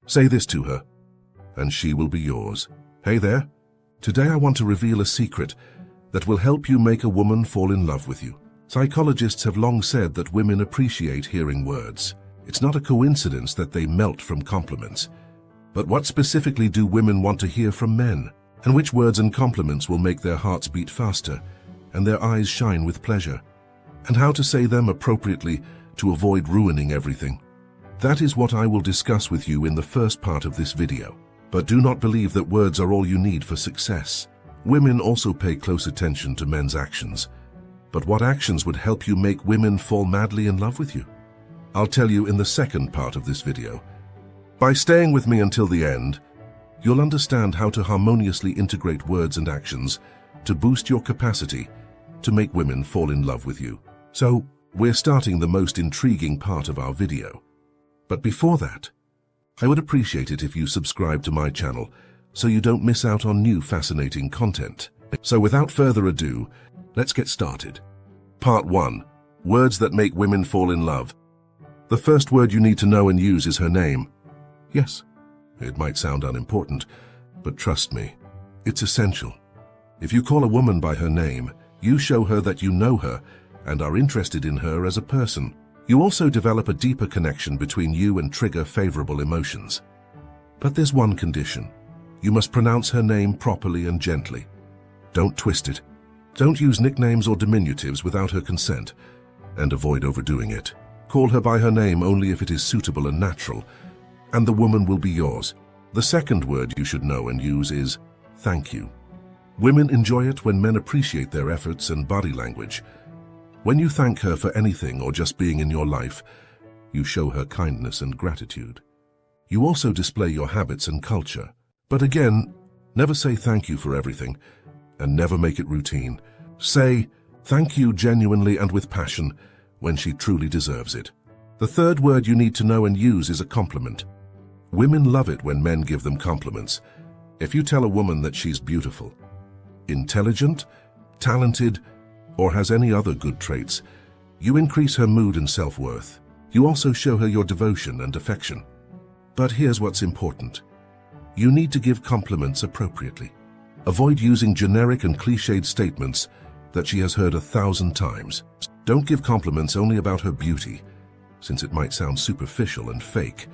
Say this to her, and she will be yours. Hey there. Today I want to reveal a secret that will help you make a woman fall in love with you. Psychologists have long said that women appreciate hearing words. It's not a coincidence that they melt from compliments. But what specifically do women want to hear from men? And which words and compliments will make their hearts beat faster and their eyes shine with pleasure? And how to say them appropriately to avoid ruining everything? That is what I will discuss with you in the first part of this video. But do not believe that words are all you need for success. Women also pay close attention to men's actions. But what actions would help you make women fall madly in love with you? I'll tell you in the second part of this video. By staying with me until the end, you'll understand how to harmoniously integrate words and actions to boost your capacity to make women fall in love with you. So, we're starting the most intriguing part of our video. But before that, I would appreciate it if you subscribe to my channel so you don't miss out on new fascinating content. So without further ado, let's get started. Part 1. Words that make women fall in love. The first word you need to know and use is her name. Yes, it might sound unimportant, but trust me, it's essential. If you call a woman by her name, you show her that you know her and are interested in her as a person. You also develop a deeper connection between you and trigger favorable emotions. But there's one condition. You must pronounce her name properly and gently. Don't twist it. Don't use nicknames or diminutives without her consent, and avoid overdoing it. Call her by her name only if it is suitable and natural, and the woman will be yours. The second word you should know and use is thank you. Women enjoy it when men appreciate their efforts and body language. When you thank her for anything or just being in your life, you show her kindness and gratitude. You also display your habits and culture. But again, never say thank you for everything, and never make it routine. Say thank you genuinely and with passion when she truly deserves it. The third word you need to know and use is a compliment. Women love it when men give them compliments. If you tell a woman that she's beautiful, intelligent, talented, or has any other good traits, you increase her mood and self-worth. You also show her your devotion and affection. But here's what's important. You need to give compliments appropriately. Avoid using generic and cliched statements that she has heard 1,000 times. Don't give compliments only about her beauty, since it might sound superficial and fake.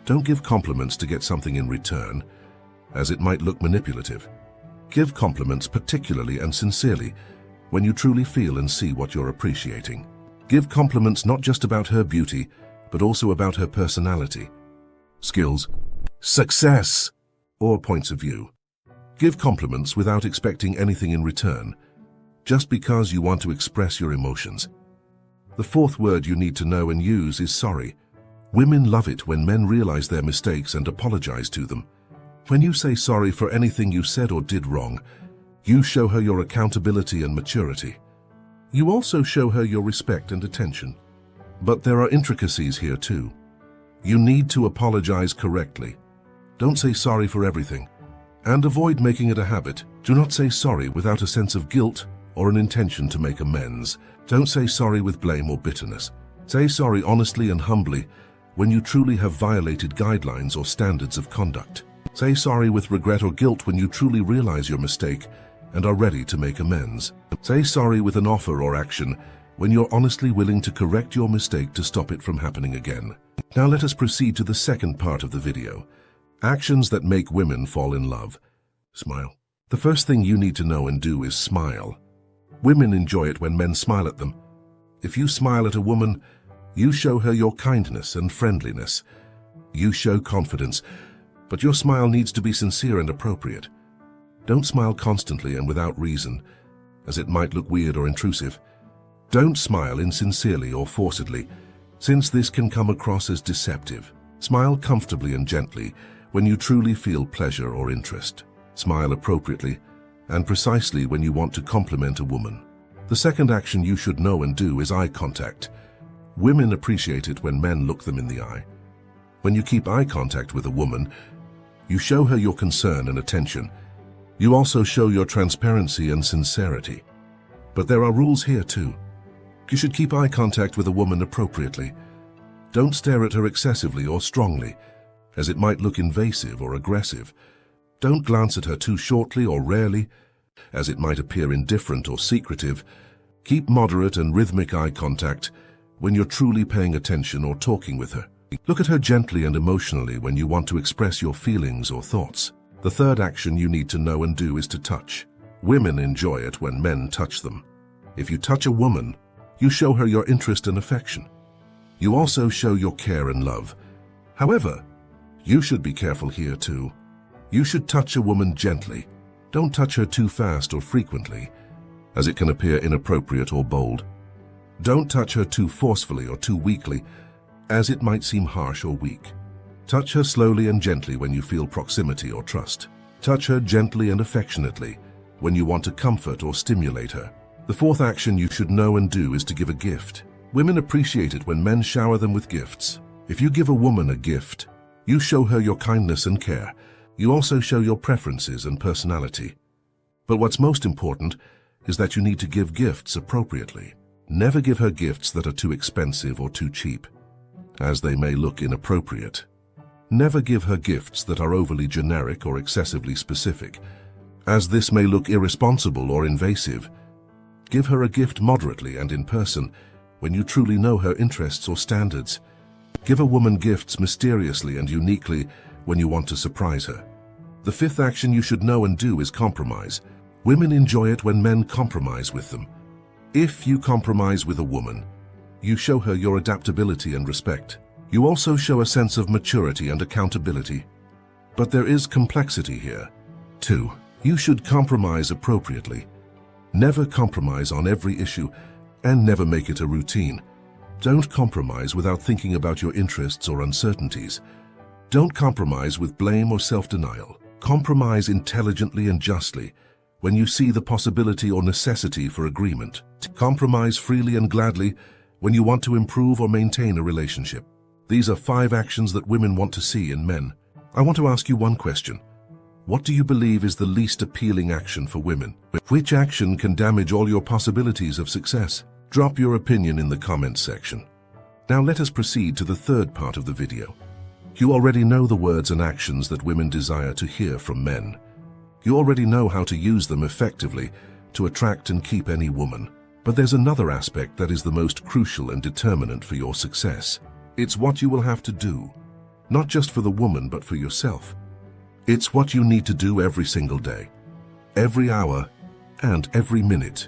Don't give compliments to get something in return, as it might look manipulative. Give compliments particularly and sincerely when you truly feel and see what you're appreciating. Give compliments not just about her beauty, but also about her personality, skills, success, or points of view. Give compliments without expecting anything in return, just because you want to express your emotions. The fourth word you need to know and use is sorry. Women love it when men realize their mistakes and apologize to them. When you say sorry for anything you said or did wrong, you show her your accountability and maturity. You also show her your respect and attention. But there are intricacies here too. You need to apologize correctly. Don't say sorry for everything. And avoid making it a habit. Do not say sorry without a sense of guilt or an intention to make amends. Don't say sorry with blame or bitterness. Say sorry honestly and humbly when you truly have violated guidelines or standards of conduct. Say sorry with regret or guilt when you truly realize your mistake and are ready to make amends. Say sorry with an offer or action when you're honestly willing to correct your mistake to stop it from happening again. Now let us proceed to the second part of the video. Actions that make women fall in love. Smile. The first thing you need to know and do is smile. Women enjoy it when men smile at them. If you smile at a woman, you show her your kindness and friendliness. You show confidence, but your smile needs to be sincere and appropriate. Don't smile constantly and without reason, as it might look weird or intrusive. Don't smile insincerely or forcedly, since this can come across as deceptive. Smile comfortably and gently when you truly feel pleasure or interest. Smile appropriately and precisely when you want to compliment a woman. The second action you should know and do is eye contact. Women appreciate it when men look them in the eye. When you keep eye contact with a woman, you show her your concern and attention. You also show your transparency and sincerity. But there are rules here too. You should keep eye contact with a woman appropriately. Don't stare at her excessively or strongly. as it might look invasive or aggressive. Don't glance at her too shortly or rarely, as it might appear indifferent or secretive. Keep moderate and rhythmic eye contact when you're truly paying attention or talking with her. Look at her gently and emotionally when you want to express your feelings or thoughts. The third action you need to know and do is to touch. Women enjoy it when men touch them. If you touch a woman, you show her your interest and affection. You also show your care and love. However, you should be careful here too. You should touch a woman gently. Don't touch her too fast or frequently, as it can appear inappropriate or bold. Don't touch her too forcefully or too weakly, as it might seem harsh or weak. Touch her slowly and gently when you feel proximity or trust. Touch her gently and affectionately when you want to comfort or stimulate her. The fourth action you should know and do is to give a gift. Women appreciate it when men shower them with gifts. If you give a woman a gift, you show her your kindness and care. You also show your preferences and personality. But what's most important is that you need to give gifts appropriately. Never give her gifts that are too expensive or too cheap, as they may look inappropriate. Never give her gifts that are overly generic or excessively specific, as this may look irresponsible or invasive. Give her a gift moderately and in person when you truly know her interests or standards. Give a woman gifts mysteriously and uniquely when you want to surprise her. The fifth action you should know and do is compromise. Women enjoy it when men compromise with them. If you compromise with a woman, you show her your adaptability and respect. You also show a sense of maturity and accountability. But there is complexity here. 2. You should compromise appropriately. Never compromise on every issue, and never make it a routine. Don't compromise without thinking about your interests or uncertainties. Don't compromise with blame or self-denial. Compromise intelligently and justly when you see the possibility or necessity for agreement. Compromise freely and gladly when you want to improve or maintain a relationship. These are 5 actions that women want to see in men. I want to ask you one question. What do you believe is the least appealing action for women? Which action can damage all your possibilities of success? Drop your opinion in the comments section. Now let us proceed to the third part of the video. You already know the words and actions that women desire to hear from men. You already know how to use them effectively to attract and keep any woman. But there's another aspect that is the most crucial and determinant for your success. It's what you will have to do, not just for the woman but for yourself. It's what you need to do every single day, every hour, and every minute.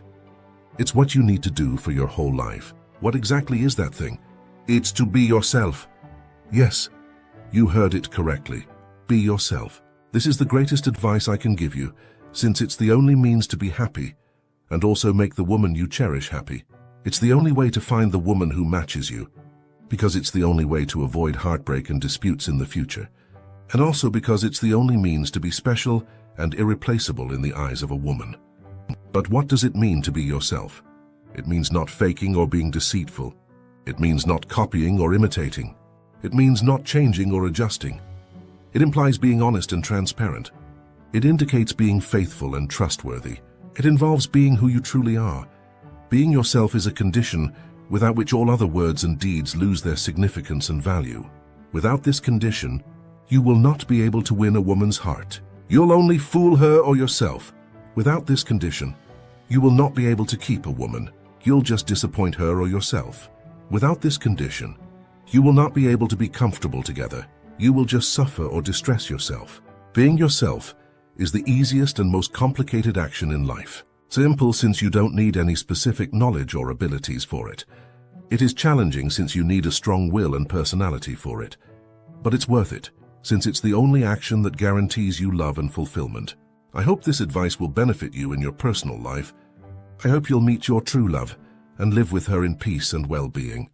It's what you need to do for your whole life. What exactly is that thing? It's to be yourself. Yes, you heard it correctly. Be yourself. This is the greatest advice I can give you, since it's the only means to be happy and also make the woman you cherish happy. It's the only way to find the woman who matches you, because it's the only way to avoid heartbreak and disputes in the future, and also because it's the only means to be special and irreplaceable in the eyes of a woman. But what does it mean to be yourself? It means not faking or being deceitful. It means not copying or imitating. It means not changing or adjusting. It implies being honest and transparent. It indicates being faithful and trustworthy. It involves being who you truly are. Being yourself is a condition without which all other words and deeds lose their significance and value. Without this condition, you will not be able to win a woman's heart. You'll only fool her or yourself. Without this condition, you will not be able to keep a woman. You'll just disappoint her or yourself. Without this condition, you will not be able to be comfortable together. You will just suffer or distress yourself. Being yourself is the easiest and most complicated action in life. Simple since you don't need any specific knowledge or abilities for it. It is challenging since you need a strong will and personality for it. But it's worth it, since it's the only action that guarantees you love and fulfillment. I hope this advice will benefit you in your personal life. I hope you'll meet your true love and live with her in peace and well-being.